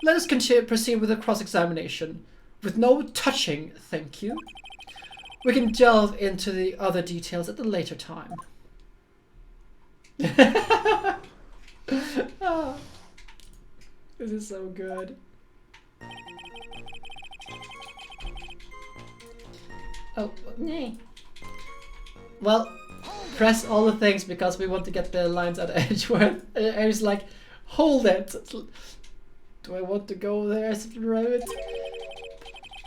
Let us proceed with the cross-examination. With no touching, thank you. We can delve into the other details at a later time. Oh, this is so good. Oh, nay. Well, press all the things because we want to get the lines out of Edgeworth. I was like, hold it. Do I want to go there? Is it right?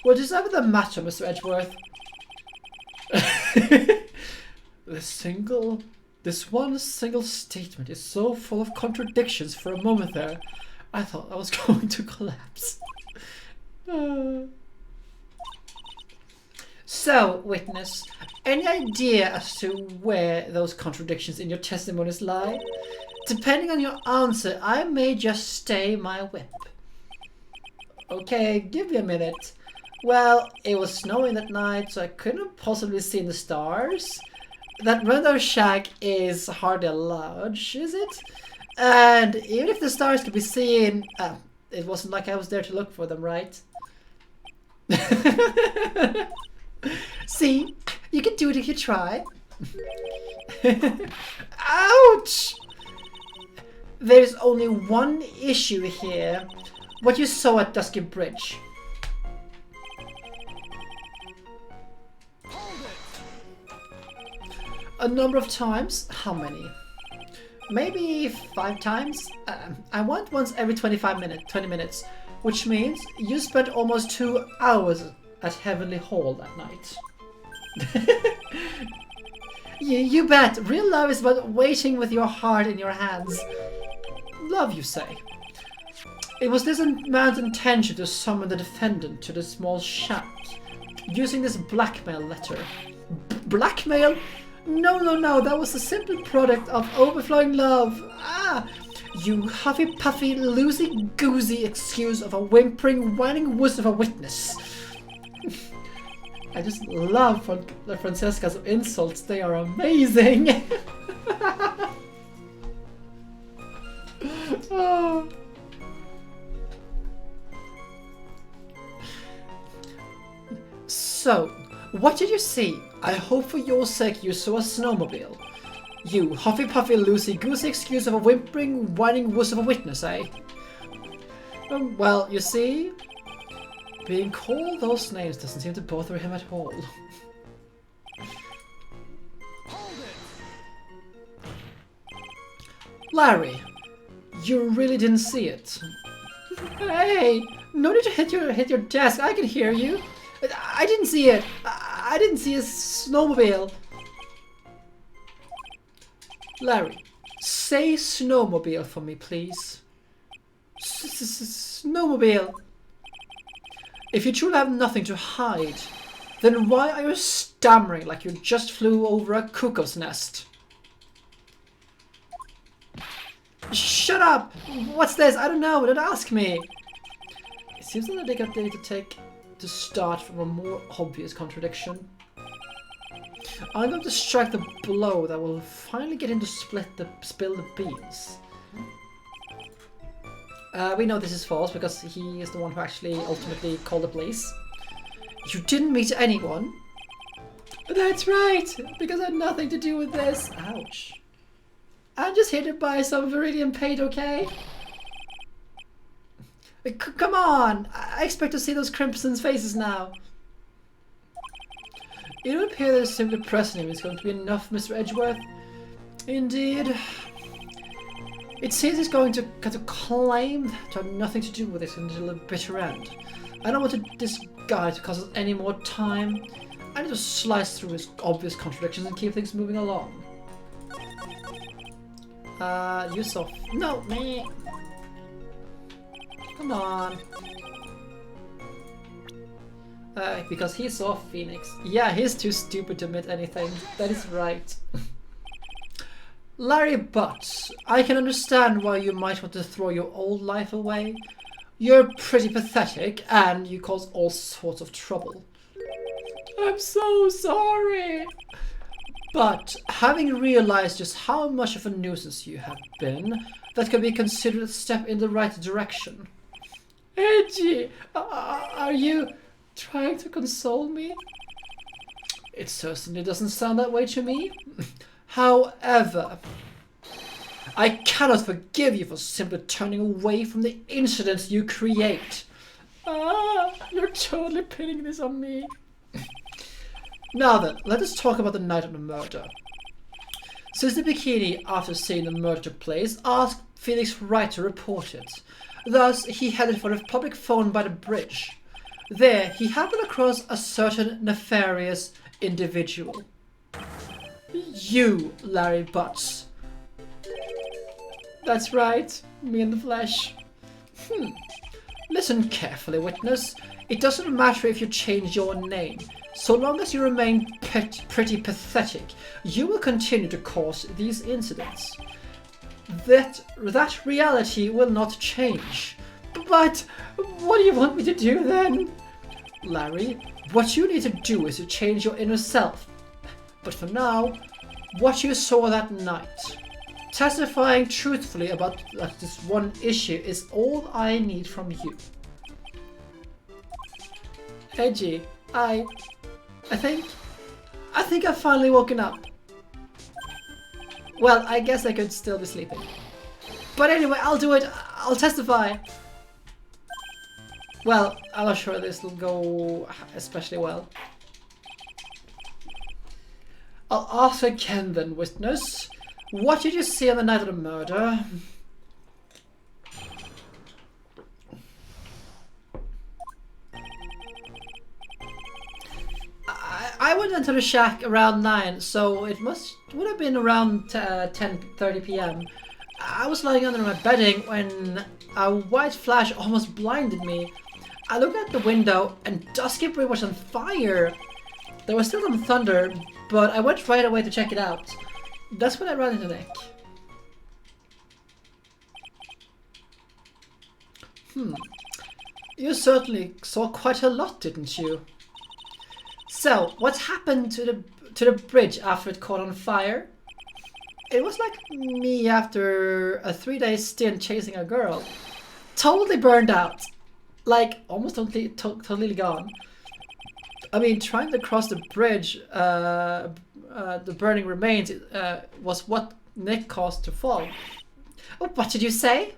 What is that with the matter, Mr. Edgeworth? This one single statement is so full of contradictions. For a moment there, I thought I was going to collapse. So, witness, any idea as to where those contradictions in your testimonies lie? Depending on your answer, I may just stay my whip. Okay, give me a minute. Well, it was snowing that night, so I couldn't have possibly seen the stars. That render shack is hardly large, is it? And even if the stars could be seen, it wasn't like I was there to look for them, right? See, you can do it if you try. Ouch! There's only one issue here. What you saw at Dusky Bridge. A number of times? How many? Maybe 5 times? I went once every 20 minutes, which means you spent almost 2 hours at Heavenly Hall that night. You bet. Real love is about waiting with your heart in your hands. Love, you say? It was this man's intention to summon the defendant to the small shack, using this blackmail letter. Blackmail? No, that was a simple product of overflowing love. Ah, you huffy-puffy, loosey-goosey excuse of a whimpering, whining wuss of a witness. I just love Francesca's insults. They are amazing. Oh. So, what did you see? I hope for your sake you saw a snowmobile. You huffy-puffy, loosey-goosey excuse of a whimpering, whining wuss of a witness, eh? Well, you see, being called those names doesn't seem to bother him at all. Larry, you really didn't see it. Hey, no need to hit your desk. I can hear you. I didn't see it. I didn't see a snowmobile. Larry, say snowmobile for me, please. Snowmobile. If you truly have nothing to hide, then why are you stammering like you just flew over a cuckoo's nest? Shut up! What's this? I don't know. Don't ask me. It seems that they got ready to start from a more obvious contradiction. I'm going to strike the blow that will finally get him to spill the beans. We know this is false because he is the one who actually ultimately called the police. You didn't meet anyone? That's right, because I had nothing to do with this. Ouch. I'm just here to buy some Viridian paint, okay? Come on! I expect to see those Crimson's faces now. It would appear that simply pressing him is going to be enough, Mr. Edgeworth. Indeed. It seems he's going to claim to have nothing to do with it until the bitter end. I don't want this guy to cause us any more time. I need to slice through his obvious contradictions and keep things moving along. Yusuf. No, me. Come on. Because he saw Phoenix. Yeah, he's too stupid to admit anything. That is right. Larry Butts, I can understand why you might want to throw your old life away. You're pretty pathetic, and you cause all sorts of trouble. I'm so sorry. But having realized just how much of a nuisance you have been, that could be considered a step in the right direction. Edgy, are you trying to console me? It certainly doesn't sound that way to me. However, I cannot forgive you for simply turning away from the incidents you create. You're totally pinning this on me. Now then, let us talk about the night of the murder. Sister Bikini, after seeing the murder took place, asked Felix Wright to report it. Thus, he headed for the public phone by the bridge. There, he happened across a certain nefarious individual. You, Larry Butts. That's right, me in the flesh. Listen carefully, witness. It doesn't matter if you change your name. So long as you remain pretty pathetic, you will continue to cause these incidents. That reality will not change. But what do you want me to do then? Larry, what you need to do is to change your inner self. But for now, what you saw that night, testifying truthfully about this one issue is all I need from you. Edgy, I think I've finally woken up. Well, I guess I could still be sleeping. But anyway, I'll do it. I'll testify. Well, I'm not sure this will go especially well. I'll ask again then, witness. What did you see on the night of the murder? I went into the shack around 9, so it would have been around 10:30 p.m. I was lying under my bedding when a white flash almost blinded me. I looked out the window and Dusky Bridge was on fire. There was still some thunder, but I went right away to check it out. That's when I ran into Nick. You certainly saw quite a lot, didn't you? So, what happened to the bridge after it caught on fire? It was like me after a 3-day stint chasing a girl. Totally burned out. Like, almost totally gone. I mean, trying to cross the bridge, the burning remains, was what Nick caused to fall. Oh, what did you say?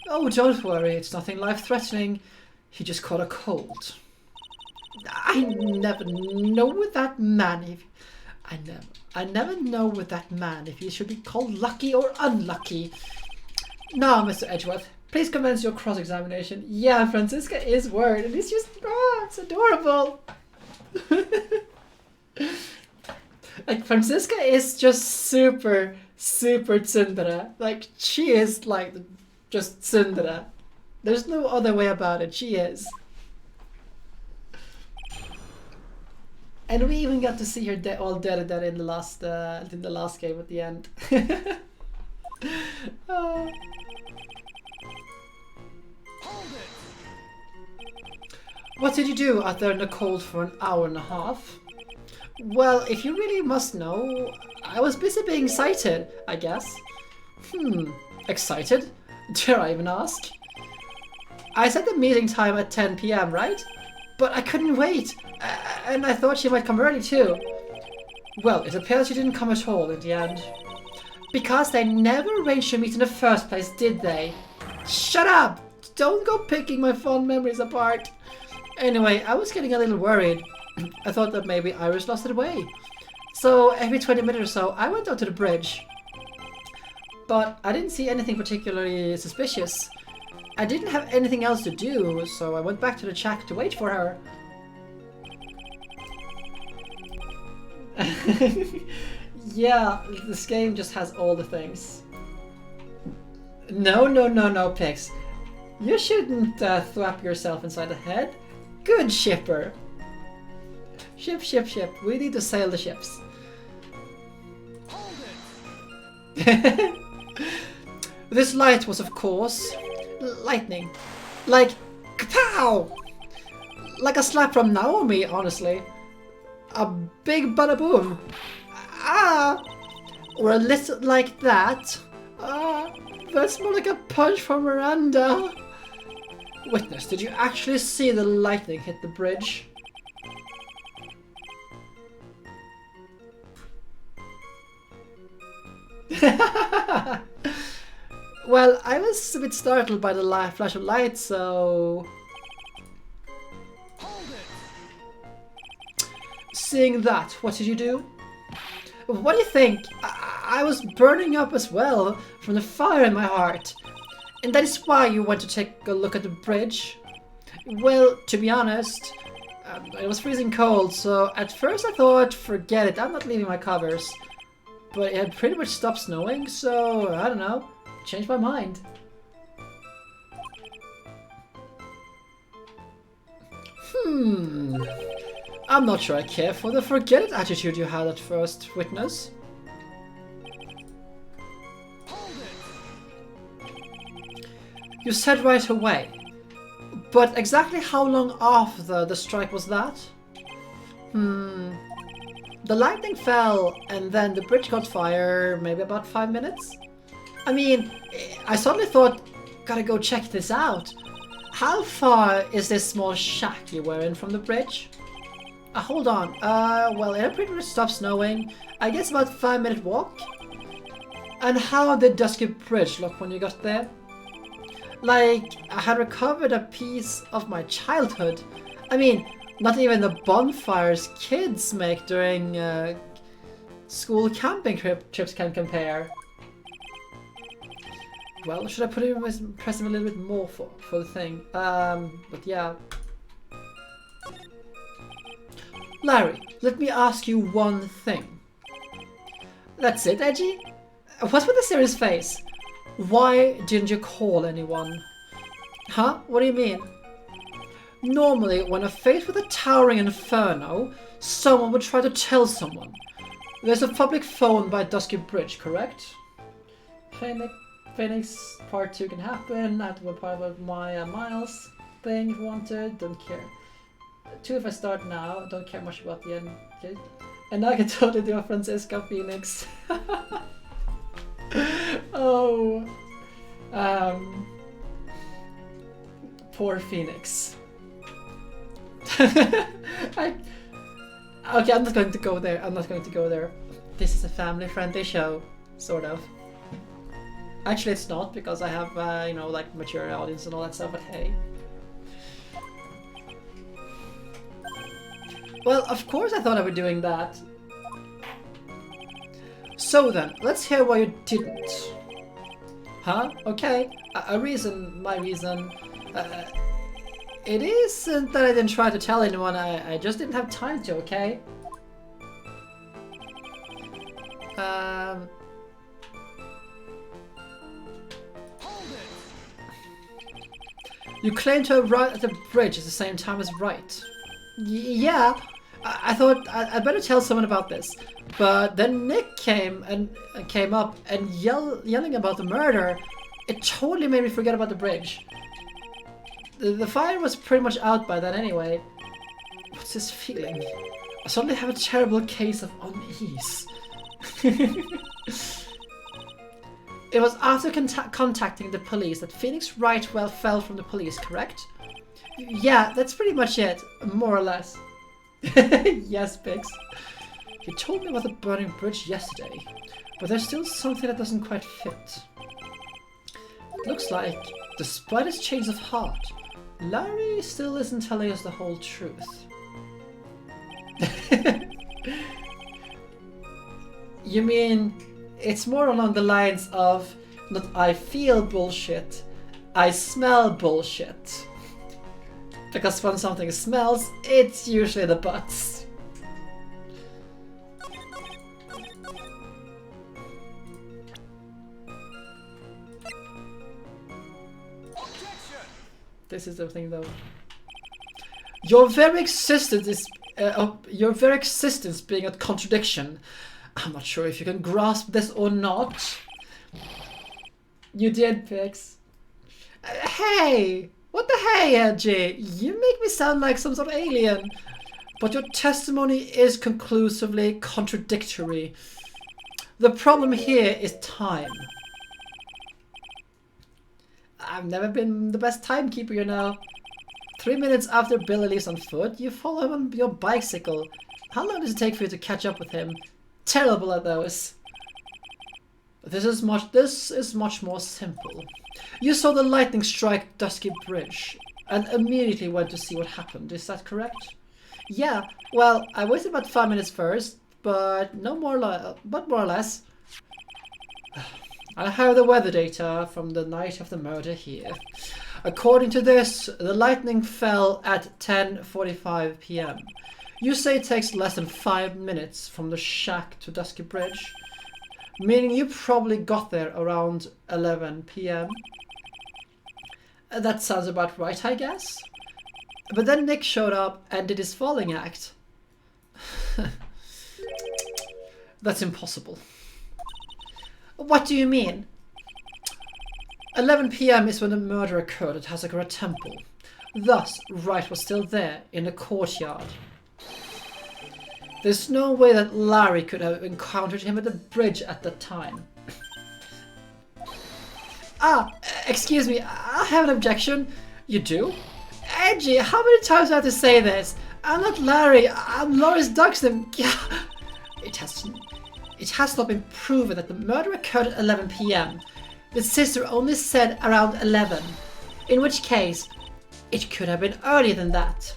Oh, don't worry, it's nothing life-threatening. He just caught a cold. I never know with that man if... I never know with that man if he should be called lucky or unlucky. Now, Mr. Edgeworth, please commence your cross-examination. Yeah, Franziska is worried, and it's just... Oh, it's adorable. Like, Franziska is just super tsundere. Like, she is, like, just tsundere. There's no other way about it. She is. And we even got to see her all dead in the last game at the end. What did you do out there in the cold for an hour and a half? Well, if you really must know, I was busy being excited, I guess. Excited? Dare I even ask? I set the meeting time at 10 p.m, right? But I couldn't wait, and I thought she might come early too. Well, it appears she didn't come at all in the end. Because they never arranged to meet in the first place, did they? Shut up! Don't go picking my fond memories apart. Anyway, I was getting a little worried. I thought that maybe Iris lost her way. So every 20 minutes or so, I went out to the bridge. But I didn't see anything particularly suspicious. I didn't have anything else to do, so I went back to the shack to wait for her. Yeah, this game just has all the things. No, Pix. You shouldn't thwap yourself inside the head. Good shipper. Ship. We need to sail the ships. This light was, of course, lightning. Like, kapow! Like a slap from Naomi, honestly. A big bada boom. Or a little like that. That's more like a punch from Miranda. Witness, did you actually see the lightning hit the bridge? Well, I was a bit startled by the flash of light, so... Seeing that, what did you do? What do you think? I was burning up as well from the fire in my heart. And that is why you went to take a look at the bridge? Well, to be honest, it was freezing cold, so at first I thought, forget it, I'm not leaving my covers. But it had pretty much stopped snowing, so I don't know, changed my mind. I'm not sure I care for the forget it attitude you had at first, Witness. You said right away. But exactly how long after the strike was that? The lightning fell and then the bridge caught fire, maybe about 5 minutes? I mean, I suddenly thought, gotta go check this out. How far is this small shack you were in from the bridge? Hold on, well, it pretty much stopped snowing. I guess about 5-minute walk? And how did Dusky Bridge look when you got there? Like, I had recovered a piece of my childhood. I mean, not even the bonfires kids make during school camping trips can compare. Well, should I press him a little bit more for the thing? But yeah. Larry, let me ask you one thing. That's it, Edgy? What's with the serious face? Why didn't you call anyone? Huh? What do you mean? Normally, when faced with a towering inferno, someone would try to tell someone. There's a public phone by Dusky Bridge, correct? Phoenix part 2 can happen. I have to be part of my Miles thing if you want to. Don't care. 2 if I start now. Don't care much about the end. Okay. And now I can totally do a Francisca Phoenix. Oh. Poor Phoenix. Okay, I'm not going to go there. I'm not going to go there. This is a family-friendly show, sort of. Actually, it's not, because I have, you know, like, mature audience and all that stuff, but hey. Well, of course I thought I would be doing that. So then, let's hear why you didn't. Huh? Okay. My reason. It isn't that I didn't try to tell anyone, I just didn't have time to, okay? You claim to arrive at the bridge at the same time as Wright. Yeah, I thought I'd better tell someone about this. But then Nick came up and yelling about the murder. It totally made me forget about the bridge. The fire was pretty much out by then anyway. What's this feeling? I suddenly have a terrible case of unease. It was after contacting the police that Phoenix Wright fell from the police, correct? Yeah, that's pretty much it, more or less. Yes, Bix. You told me about the burning bridge yesterday, but there's still something that doesn't quite fit. It looks like, despite his change of heart, Larry still isn't telling us the whole truth. You mean, it's more along the lines of, not I feel bullshit, I smell bullshit. Because when something smells, it's usually the butts. This is the thing, though. Your very existence being a contradiction. I'm not sure if you can grasp this or not. You did, Pix. Hey! What the hey, Edgy? You make me sound like some sort of alien. But your testimony is conclusively contradictory. The problem here is time. I've never been the best timekeeper, you know. 3 minutes after Billy leaves on foot, you follow him on your bicycle. How long does it take for you to catch up with him? Terrible at those. This is much more simple. You saw the lightning strike Dusky Bridge and immediately went to see what happened. Is that correct? Yeah. Well, I waited about 5 minutes first, but more or less. I have the weather data from the night of the murder here. According to this, the lightning fell at 10:45 p.m. You say it takes less than 5 minutes from the shack to Dusky Bridge, meaning you probably got there around 11 p.m. That sounds about right, I guess. But then Nick showed up and did his falling act. That's impossible. What do you mean? 11 p.m. is when the murder occurred at Hasakura Temple. Thus, Wright was still there, in the courtyard. There's no way that Larry could have encountered him at the bridge at that time. Excuse me, I have an objection. You do? Edgy, how many times do I have to say this? I'm not Larry, I'm Loris Duxton. It has not been proven that the murder occurred at 11 p.m. The sister only said around 11, in which case, it could have been earlier than that.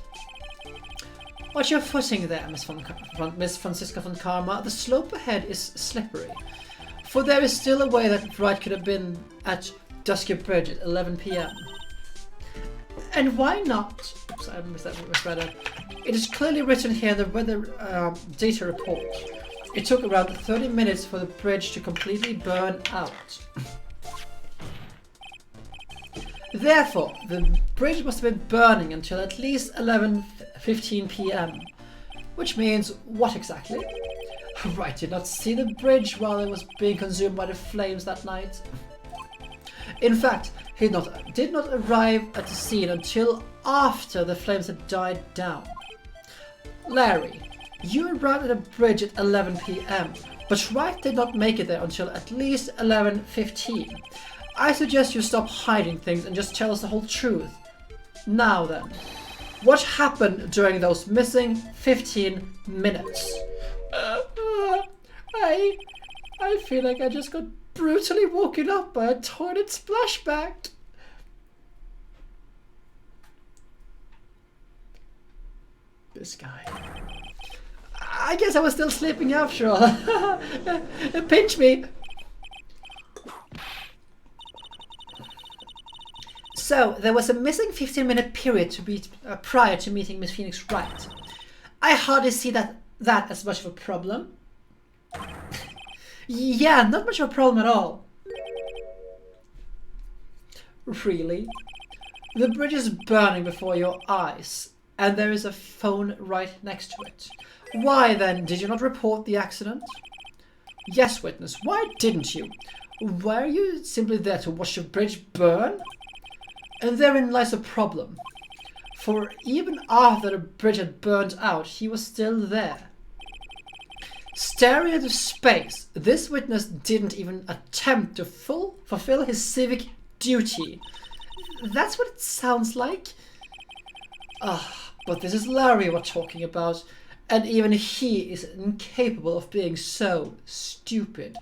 Watch your footing there, Miss Francisca von Karma. The slope ahead is slippery, for there is still a way that Wright could have been at Dusky Bridge at 11 p.m. And why not? Oops, I misread it. It is clearly written here in the weather data report. It took around 30 minutes for the bridge to completely burn out. Therefore, the bridge must have been burning until at least 11:15 p.m. Which means what exactly? Wright did not see the bridge while it was being consumed by the flames that night. In fact, he did not arrive at the scene until after the flames had died down. Larry, you arrived at the bridge at 11 p.m, but Wright did not make it there until at least 11:15. I suggest you stop hiding things and just tell us the whole truth. Now then, what happened during those missing 15 minutes? I feel like I just got brutally woken up by a toilet splashback. This guy. I guess I was still sleeping after all. Pinch me. So, there was a missing 15-minute period to be prior to meeting Miss Phoenix Wright. I hardly see that as much of a problem. Yeah, not much of a problem at all. Really? The bridge is burning before your eyes, and there is a phone right next to it. Why then did you not report the accident? Yes, witness, why didn't you? Were you simply there to watch the bridge burn? And therein lies a problem. For even after the bridge had burned out, he was still there. Staring into space, this witness didn't even attempt to fulfill his civic duty. That's what it sounds like. But this is Larry we're talking about, and even he is incapable of being so stupid.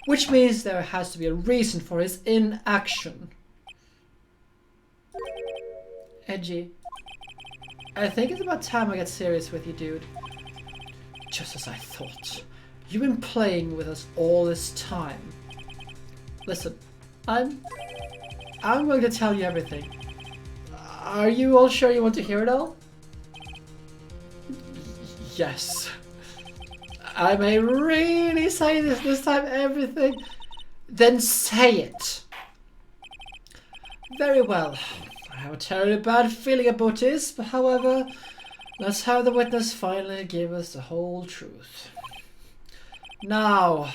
Which means there has to be a reason for his inaction. Edgy. I think it's about time I get serious with you, dude. Just as I thought. You've been playing with us all this time. Listen, I'm going to tell you everything. Are you all sure you want to hear it all? Yes. I may really say this time, everything. Then say it. Very well. I have a terribly bad feeling about this, but however, let's have the witness finally give us the whole truth. Now,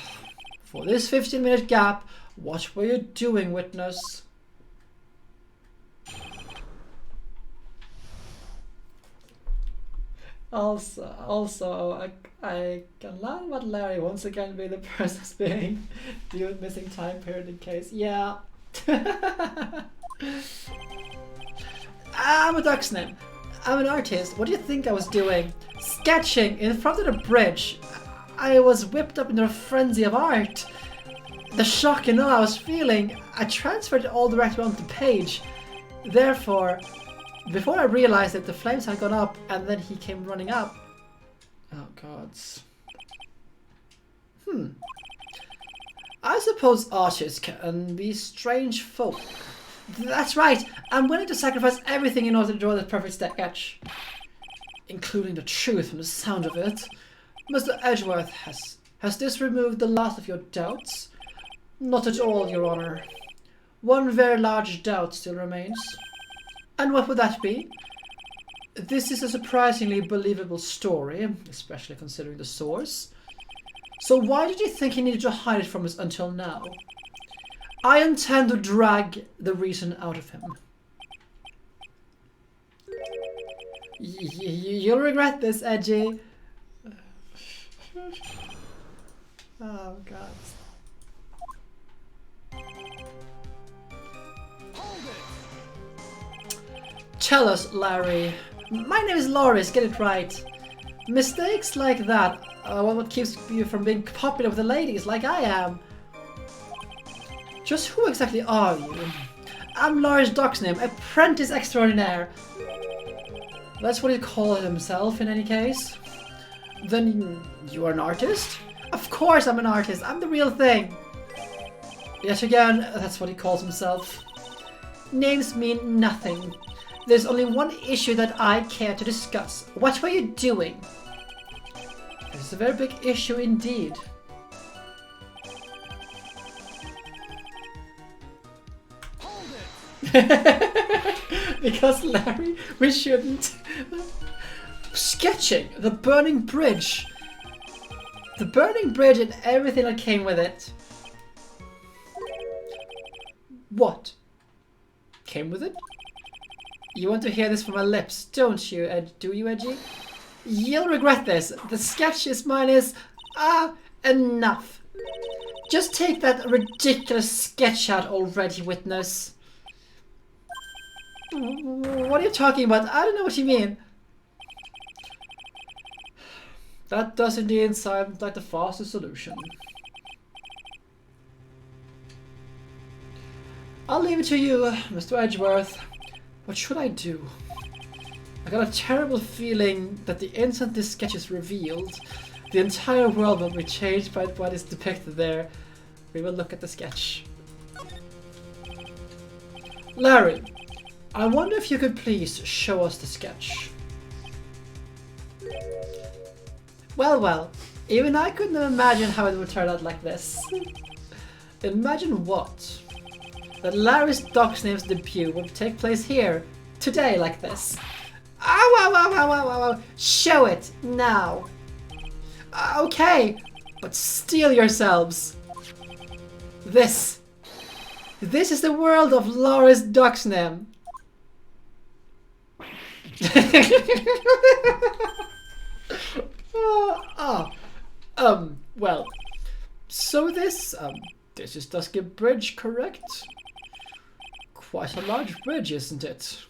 for this 15-minute gap, what were you doing, witness? Also, I can laugh about Larry once again being the person who's being due with missing time period in case. Yeah. I'm a duck's name. I'm an artist. What do you think I was doing? Sketching in front of the bridge. I was whipped up into a frenzy of art. The shock and awe I was feeling, I transferred it all directly onto the page. Therefore, before I realized it, the flames had gone up and then he came running up. Oh gods. I suppose artists can be strange folk. That's right, I'm willing to sacrifice everything in order to draw the perfect sketch. Including the truth from the sound of it. Mr. Edgeworth, has this removed the last of your doubts? Not at all, Your Honor. One very large doubt still remains. And what would that be? This is a surprisingly believable story, especially considering the source. So why did you think he needed to hide it from us until now? I intend to drag the reason out of him. You'll regret this, Edgy. Oh, God. Tell us, Larry. My name is Loris, get it right. Mistakes like that are what keeps you from being popular with the ladies like I am. Just who exactly are you? I'm Loris Doxname, apprentice extraordinaire. That's what he called himself in any case. Then you are an artist? Of course I'm an artist, I'm the real thing. Yet again, that's what he calls himself. Names mean nothing. There's only one issue that I care to discuss. What were you doing? It's a very big issue indeed. Because Larry, we shouldn't. Sketching the burning bridge. The burning bridge and everything that came with it. What? Came with it? You want to hear this from my lips, don't you, do you, Edgy? You'll regret this. The sketch is mine is... enough. Just take that ridiculous sketch out already, witness. What are you talking about? I don't know what you mean. That does indeed sound like the fastest solution. I'll leave it to you, Mr. Edgeworth. What should I do? I got a terrible feeling that the instant this sketch is revealed, the entire world will be changed by what is depicted there. We will look at the sketch. Larry, I wonder if you could please show us the sketch. Well, even I couldn't imagine how it would turn out like this. Imagine what? That Larry's Doxname's debut would take place here, today, like this. Ow. Show it, now. Okay, but steel yourselves. This is the world of Loris Doxname. Well, so this is Dusky Bridge, correct? Quite a large bridge, isn't it?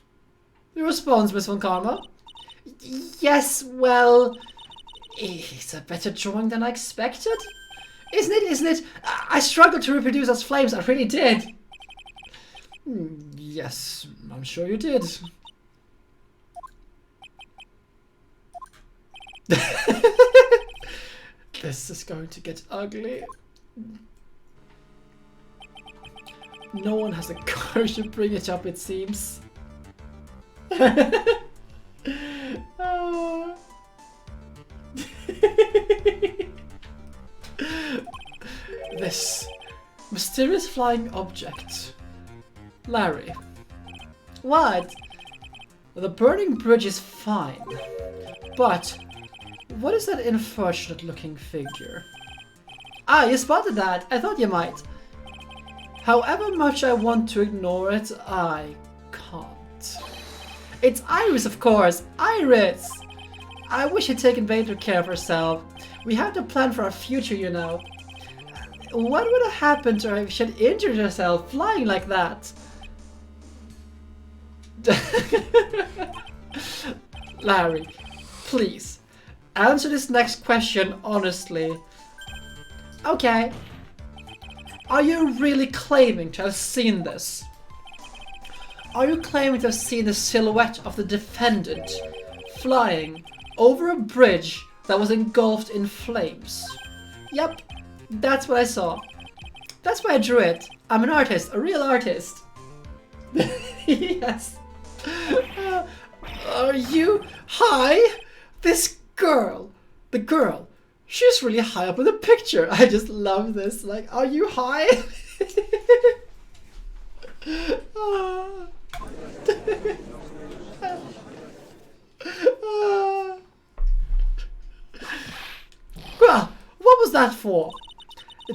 Your response, Miss Von Karma? Yes, well, it's a better drawing than I expected. Isn't it? I struggled to reproduce those flames, I really did. Yes, I'm sure you did. This is going to get ugly. No one has the courage to bring it up, it seems. Oh. This mysterious flying object. Larry. What? The burning bridge is fine. But what is that unfortunate looking figure? Ah, you spotted that. I thought you might. However much I want to ignore it, I can't. It's Iris, of course. Iris! I wish you'd taken better care of herself. We have to plan for our future, you know. What would have happened to her if she had injured herself flying like that? Larry, please, answer this next question honestly. Okay. Are you really claiming to have seen this? Are you claiming to have seen the silhouette of the defendant flying over a bridge that was engulfed in flames? Yep, that's what I saw. That's why I drew it. I'm an artist, a real artist. Yes. Are you high? This girl, the girl, she's really high up in the picture. I just love this. Like, are you high? Well, what was that for?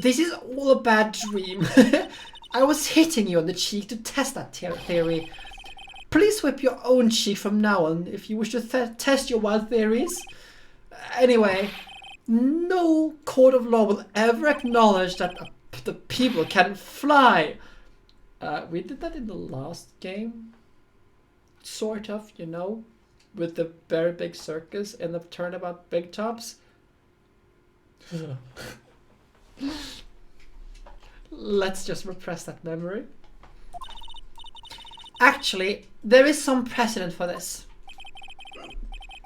This is all a bad dream. I was hitting you on the cheek to test that theory. Please whip your own cheek from now on if you wish to test your wild theories. Anyway, no court of law will ever acknowledge that the people can fly. We did that in the last game. Sort of, you know, with the very big circus and the Turnabout big tops. Let's just repress that memory. Actually, there is some precedent for this.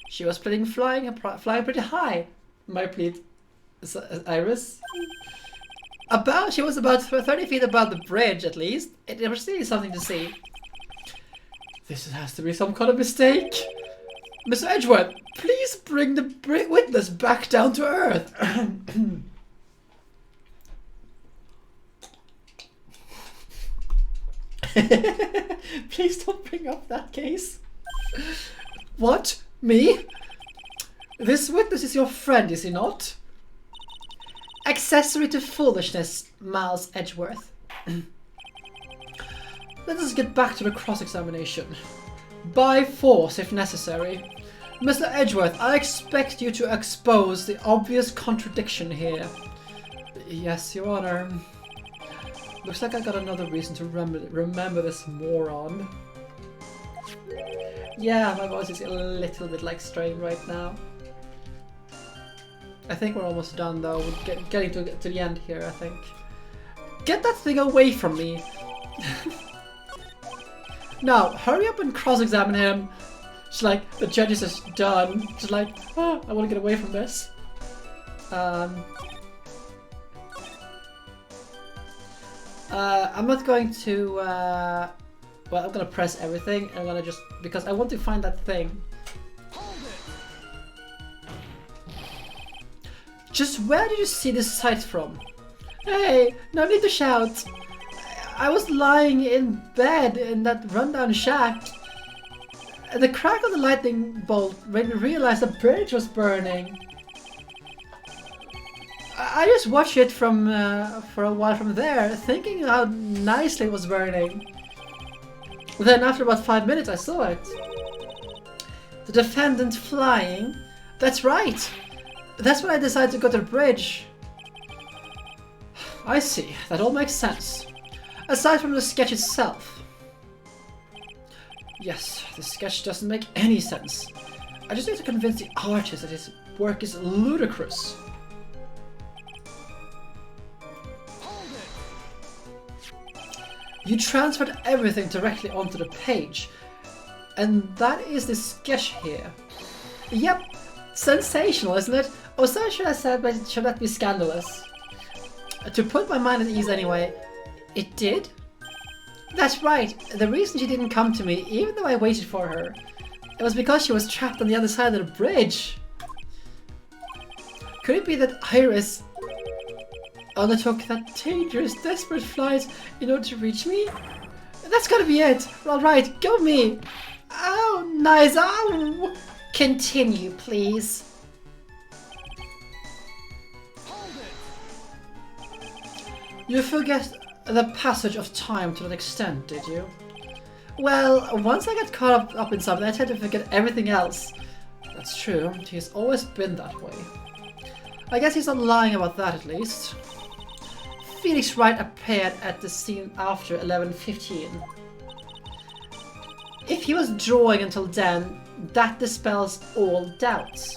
She was flying pretty high. My pleat, Iris. She was about 30 feet above the bridge, at least. It was really something to see. This has to be some kind of mistake. Mr. Edgeworth, please bring the witness back down to earth. Please don't bring up that case. What? Me? This witness is your friend, is he not? Accessory to foolishness, Miles Edgeworth. Let us get back to the cross-examination. By force, if necessary. Mr. Edgeworth, I expect you to expose the obvious contradiction here. Yes, Your Honor. Looks like I got another reason to remember this moron. Yeah, my voice is a little bit like strained right now. I think we're almost done though, we're getting to the end here, I think. Get that thing away from me! Now, hurry up and cross-examine him. She's like, the judge is just done. She's like, oh, I want to get away from this. I'm not going to, well, I'm gonna press everything. I'm gonna just, because I want to find that thing. Just where did you see this sight from? Hey, no need to shout. I was lying in bed in that rundown shack. The crack of the lightning bolt made me realize the bridge was burning. I just watched it from for a while from there, thinking how nicely it was burning. Then after about 5 minutes I saw it. The defendant flying. That's right. That's when I decided to go to the bridge. I see. That all makes sense. Aside from the sketch itself. Yes, the sketch doesn't make any sense. I just need to convince the artist that his work is ludicrous. You transferred everything directly onto the page. And that is the sketch here. Yep, sensational, isn't it? Or so should I say, but should that be scandalous? To put my mind at ease anyway, it did? That's right, the reason she didn't come to me, even though I waited for her, it was because she was trapped on the other side of the bridge. Could it be that Iris undertook that dangerous, desperate flight in order to reach me? That's gotta be it! Alright, go me! Oh, nice! Ow! Continue, please. You forget the passage of time to that extent, did you? Well, once I get caught up in something, I tend to forget everything else. That's true. He's always been that way. I guess he's not lying about that, at least. Felix Wright appeared at the scene after 11:15. If he was drawing until then, that dispels all doubts.